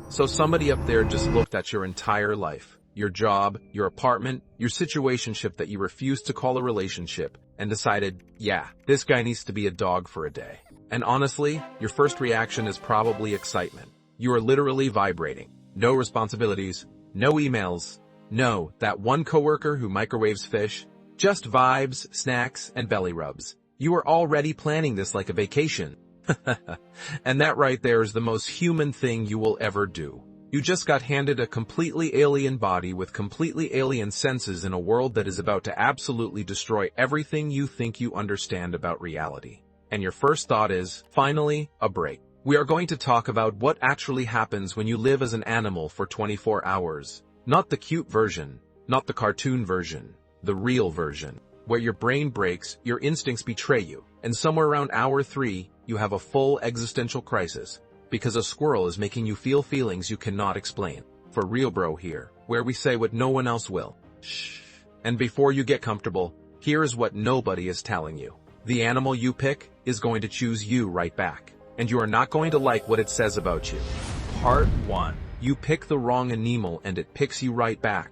So somebody up there just looked at your entire life, your job, your apartment, your situationship that you refuse to call a relationship, and decided, yeah, this guy needs to be a dog for a day. And honestly, your first reaction is probably excitement. You are literally vibrating. No responsibilities, no emails, no, that one coworker who microwaves fish, just vibes, snacks, and belly rubs. You are already planning this like a vacation. And that right there is the most human thing you will ever do. You just got handed a completely alien body with completely alien senses in a world that is about to absolutely destroy everything you think you understand about reality. And your first thought is, finally, a break. We are going to talk about what actually happens when you live as an animal for 24 hours. Not the cute version, not the cartoon version, the real version, where your brain breaks, your instincts betray you, and somewhere around hour 3, you have a full existential crisis, because a squirrel is making you feel feelings you cannot explain. For real bro here, where we say what no one else will. Shh. And before you get comfortable, here is what nobody is telling you. The animal you pick is going to choose you right back, and you are not going to like what it says about you. Part 1. You pick the wrong animal and it picks you right back.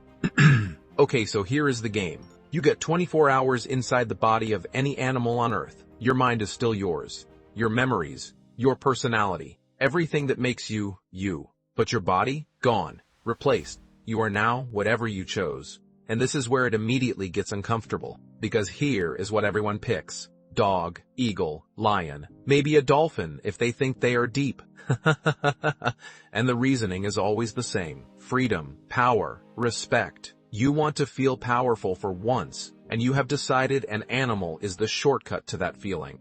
Okay, so here is the game. You get 24 hours inside the body of any animal on Earth. Your mind is still yours. Your memories, your personality, everything that makes you, you. But your body? Gone. Replaced. You are now whatever you chose. And this is where it immediately gets uncomfortable. Because here is what everyone picks. Dog, eagle, lion, maybe a dolphin if they think they are deep. And the reasoning is always the same. Freedom, power, respect. You want to feel powerful for once, and you have decided an animal is the shortcut to that feeling.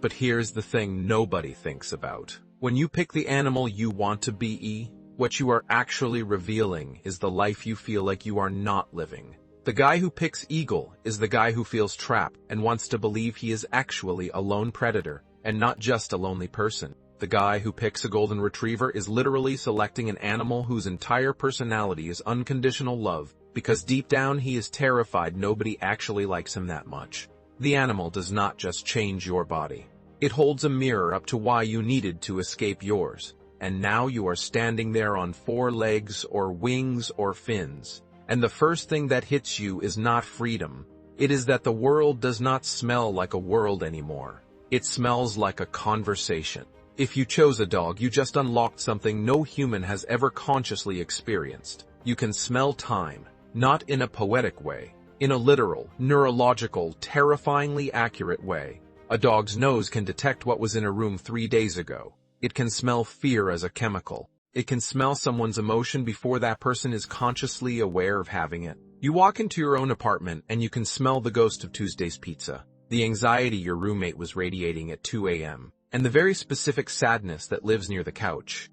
But here's the thing nobody thinks about. When you pick the animal you want to be, what you are actually revealing is the life you feel like you are not living. The guy who picks eagle is the guy who feels trapped and wants to believe he is actually a lone predator, and not just a lonely person. The guy who picks a golden retriever is literally selecting an animal whose entire personality is unconditional love, because deep down he is terrified nobody actually likes him that much. The animal does not just change your body. It holds a mirror up to why you needed to escape yours, and now you are standing there on 4 legs or wings or fins. And the first thing that hits you is not freedom. It is that the world does not smell like a world anymore. It smells like a conversation. If you chose a dog, you just unlocked something no human has ever consciously experienced. You can smell time, not in a poetic way, in a literal, neurological, terrifyingly accurate way. A dog's nose can detect what was in a room 3 days ago. It can smell fear as a chemical. It can smell someone's emotion before that person is consciously aware of having it. You walk into your own apartment and you can smell the ghost of Tuesday's pizza, the anxiety your roommate was radiating at 2 a.m., and the very specific sadness that lives near the couch.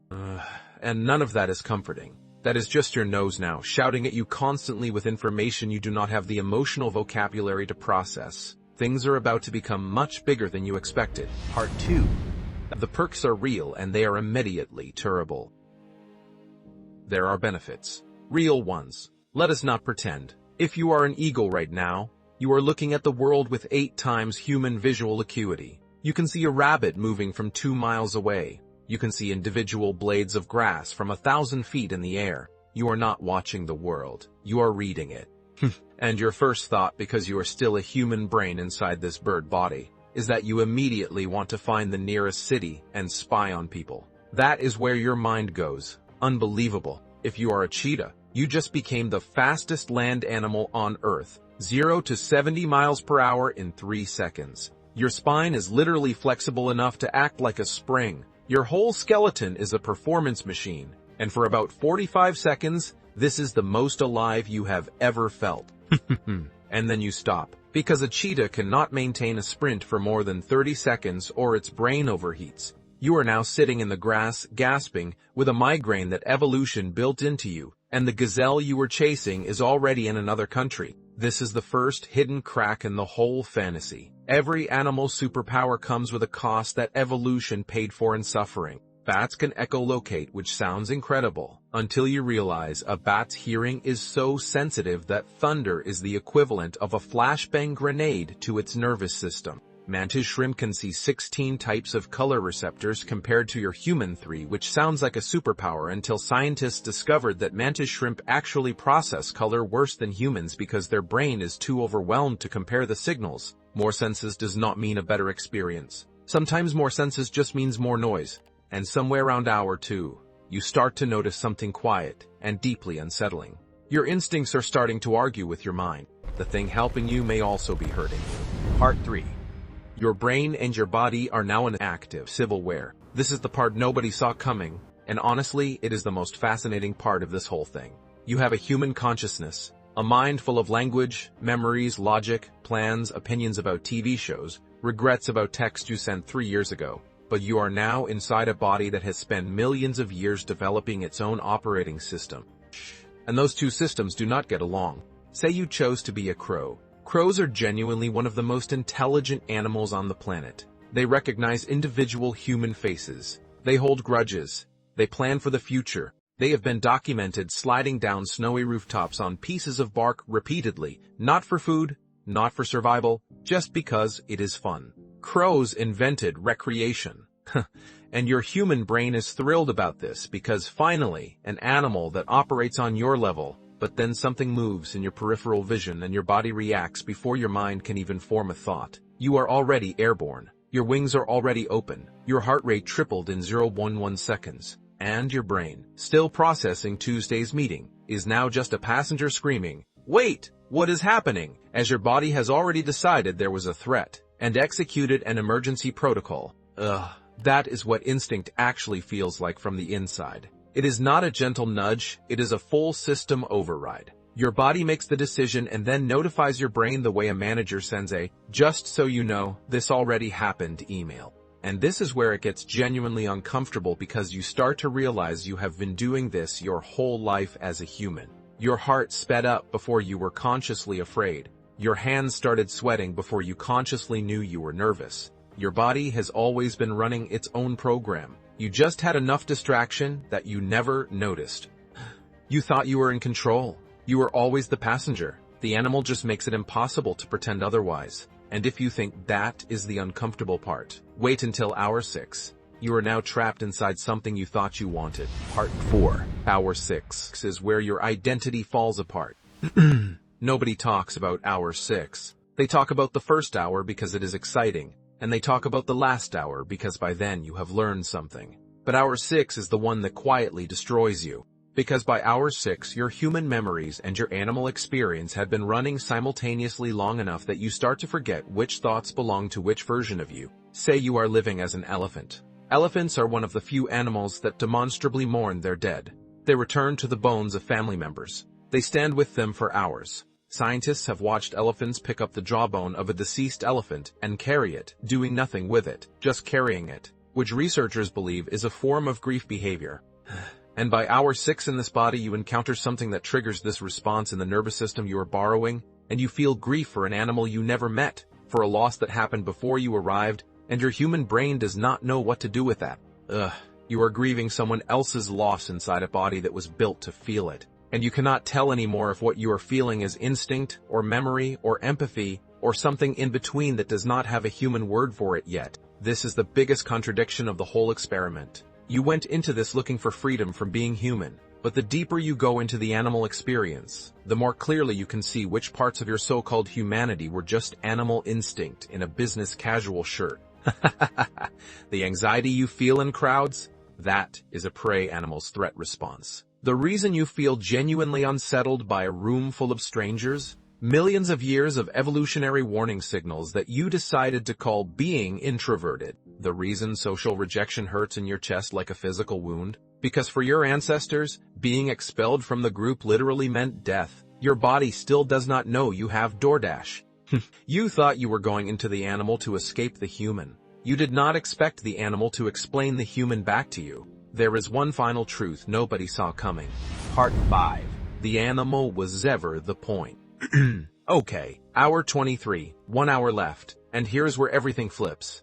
And none of that is comforting. That is just your nose now, shouting at you constantly with information you do not have the emotional vocabulary to process. Things are about to become much bigger than you expected. Part 2. The perks are real and they are immediately terrible. There are benefits. Real ones. Let us not pretend. If you are an eagle right now, you are looking at the world with 8 times human visual acuity. You can see a rabbit moving from 2 miles away. You can see individual blades of grass from 1,000 feet in the air. You are not watching the world. You are reading it. And your first thought, because you are still a human brain inside this bird body, is that you immediately want to find the nearest city and spy on people. That is where your mind goes. Unbelievable. If you are a cheetah, you just became the fastest land animal on Earth. 0 to 70 miles per hour in 3 seconds. Your spine is literally flexible enough to act like a spring. Your whole skeleton is a performance machine. And for about 45 seconds, this is the most alive you have ever felt. And then you stop. Because a cheetah cannot maintain a sprint for more than 30 seconds or its brain overheats. You are now sitting in the grass, gasping, with a migraine that evolution built into you, and the gazelle you were chasing is already in another country. This is the first hidden crack in the whole fantasy. Every animal superpower comes with a cost that evolution paid for in suffering. Bats can echolocate, which sounds incredible, until you realize a bat's hearing is so sensitive that thunder is the equivalent of a flashbang grenade to its nervous system. Mantis shrimp can see 16 types of color receptors compared to your human 3, which sounds like a superpower until scientists discovered that mantis shrimp actually process color worse than humans because their brain is too overwhelmed to compare the signals. More senses does not mean a better experience. Sometimes more senses just means more noise. And somewhere around hour 2, you start to notice something quiet and deeply unsettling. Your instincts are starting to argue with your mind. The thing helping you may also be hurting you. Part 3. Your brain and your body are now in active civil war. This is the part nobody saw coming, and honestly, it is the most fascinating part of this whole thing. You have a human consciousness, a mind full of language, memories, logic, plans, opinions about TV shows, regrets about text you sent 3 years ago. But you are now inside a body that has spent millions of years developing its own operating system. And those two systems do not get along. Say you chose to be a crow. Crows are genuinely one of the most intelligent animals on the planet. They recognize individual human faces. They hold grudges. They plan for the future. They have been documented sliding down snowy rooftops on pieces of bark repeatedly, not for food, not for survival, just because it is fun. Crows invented recreation. And your human brain is thrilled about this because finally, an animal that operates on your level, but then something moves in your peripheral vision and your body reacts before your mind can even form a thought. You are already airborne. Your wings are already open. Your heart rate tripled in 0.11 seconds. And your brain, still processing Tuesday's meeting, is now just a passenger screaming, "Wait, what is happening?" as your body has already decided there was a threat and executed an emergency protocol. That is what instinct actually feels like from the inside. It is not a gentle nudge, it is a full system override. Your body makes the decision and then notifies your brain the way a manager sends a, "just so you know, this already happened" email. And this is where it gets genuinely uncomfortable because you start to realize you have been doing this your whole life as a human. Your heart sped up before you were consciously afraid. Your hands started sweating before you consciously knew you were nervous. Your body has always been running its own program. You just had enough distraction that you never noticed. You thought you were in control. You were always the passenger. The animal just makes it impossible to pretend otherwise. And if you think that is the uncomfortable part, wait until hour 6. You are now trapped inside something you thought you wanted. Part 4. Hour 6 is where your identity falls apart. Nobody talks about hour 6. They talk about the first hour because it is exciting. And they talk about the last hour because by then you have learned something. But hour 6 is the one that quietly destroys you. Because by hour 6, your human memories and your animal experience have been running simultaneously long enough that you start to forget which thoughts belong to which version of you. Say you are living as an elephant. Elephants are one of the few animals that demonstrably mourn their dead. They return to the bones of family members. They stand with them for hours. Scientists have watched elephants pick up the jawbone of a deceased elephant and carry it, doing nothing with it, just carrying it, which researchers believe is a form of grief behavior. And by hour 6 in this body you encounter something that triggers this response in the nervous system you are borrowing, and you feel grief for an animal you never met, for a loss that happened before you arrived, and your human brain does not know what to do with that. You are grieving someone else's loss inside a body that was built to feel it. And you cannot tell anymore if what you are feeling is instinct, or memory, or empathy, or something in between that does not have a human word for it yet. This is the biggest contradiction of the whole experiment. You went into this looking for freedom from being human, but the deeper you go into the animal experience, the more clearly you can see which parts of your so-called humanity were just animal instinct in a business casual shirt. The anxiety you feel in crowds, that is a prey animal's threat response. The reason you feel genuinely unsettled by a room full of strangers? Millions of years of evolutionary warning signals that you decided to call being introverted. The reason social rejection hurts in your chest like a physical wound? Because for your ancestors, being expelled from the group literally meant death. Your body still does not know you have DoorDash. You thought you were going into the animal to escape the human. You did not expect the animal to explain the human back to you. There is one final truth nobody saw coming. Part 5. The animal was ever the point. Okay, hour 23, 1 hour left, and here's where everything flips.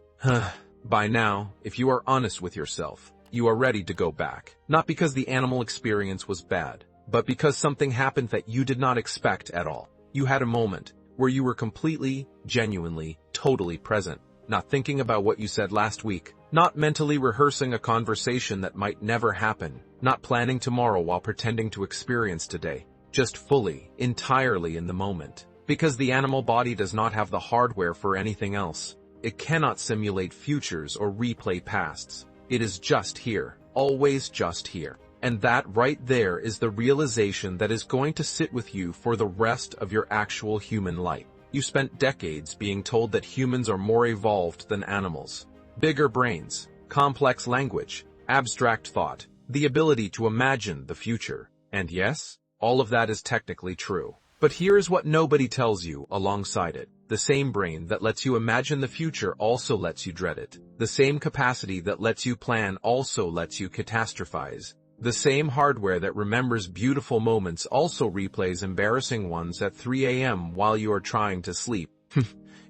By now, if you are honest with yourself, you are ready to go back. Not because the animal experience was bad, but because something happened that you did not expect at all. You had a moment where you were completely, genuinely, totally present. not thinking about what you said last week, not mentally rehearsing a conversation that might never happen, not planning tomorrow while pretending to experience today, just fully, entirely in the moment. Because the animal body does not have the hardware for anything else. It cannot simulate futures or replay pasts. It is just here, always just here. And that right there is the realization that is going to sit with you for the rest of your actual human life. You spent decades being told that humans are more evolved than animals. Bigger brains, complex language, abstract thought, the ability to imagine the future. And yes, all of that is technically true. But here's what nobody tells you alongside it. The same brain that lets you imagine the future also lets you dread it. The same capacity that lets you plan also lets you catastrophize. The same hardware that remembers beautiful moments also replays embarrassing ones at 3 a.m. while you are trying to sleep.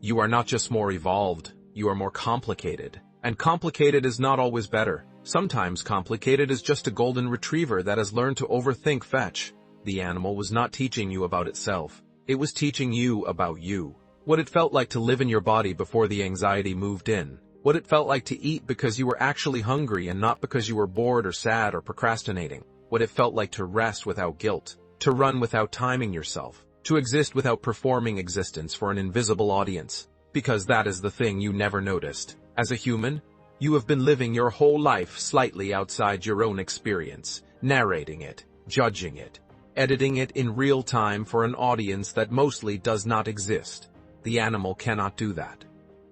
You are not just more evolved, you are more complicated. And complicated is not always better. Sometimes complicated is just a golden retriever that has learned to overthink fetch. The animal was not teaching you about itself. It was teaching you about you. What it felt like to live in your body before the anxiety moved in. What it felt like to eat because you were actually hungry and not because you were bored or sad or procrastinating. What it felt like to rest without guilt. To run without timing yourself. To exist without performing existence for an invisible audience. Because that is the thing you never noticed. As a human, you have been living your whole life slightly outside your own experience, narrating it, judging it, editing it in real time for an audience that mostly does not exist. The animal cannot do that.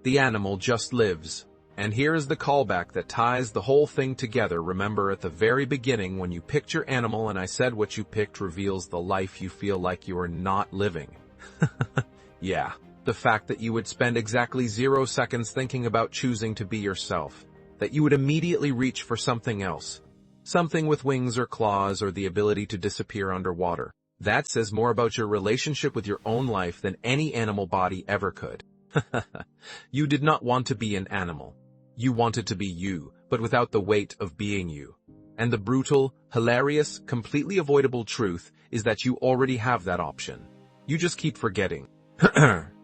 The animal just lives. And here is the callback that ties the whole thing together. Remember at the very beginning when you picked your animal and I said what you picked reveals the life you feel like you are not living. Yeah, the fact that you would spend exactly 0 seconds thinking about choosing to be yourself. That you would immediately reach for something else. Something with wings or claws or the ability to disappear underwater. That says more about your relationship with your own life than any animal body ever could. You did not want to be an animal. You wanted to be you, but without the weight of being you. And the brutal, hilarious, completely avoidable truth is that you already have that option. You just keep forgetting.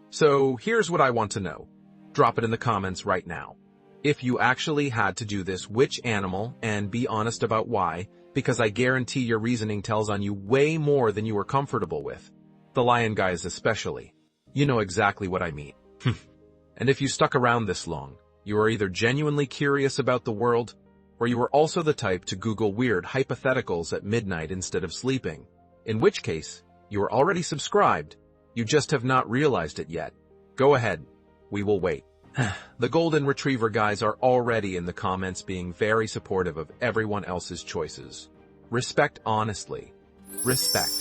So here's what I want to know. Drop it in the comments right now. If you actually had to do this, which animal, and be honest about why, because I guarantee your reasoning tells on you way more than you are comfortable with. The lion guys especially. You know exactly what I mean. And if you stuck around this long, you are either genuinely curious about the world, or you are also the type to Google weird hypotheticals at midnight instead of sleeping. In which case, you are already subscribed, you just have not realized it yet. Go ahead, we will wait. The golden retriever guys are already in the comments being very supportive of everyone else's choices. Respect honestly. Respect.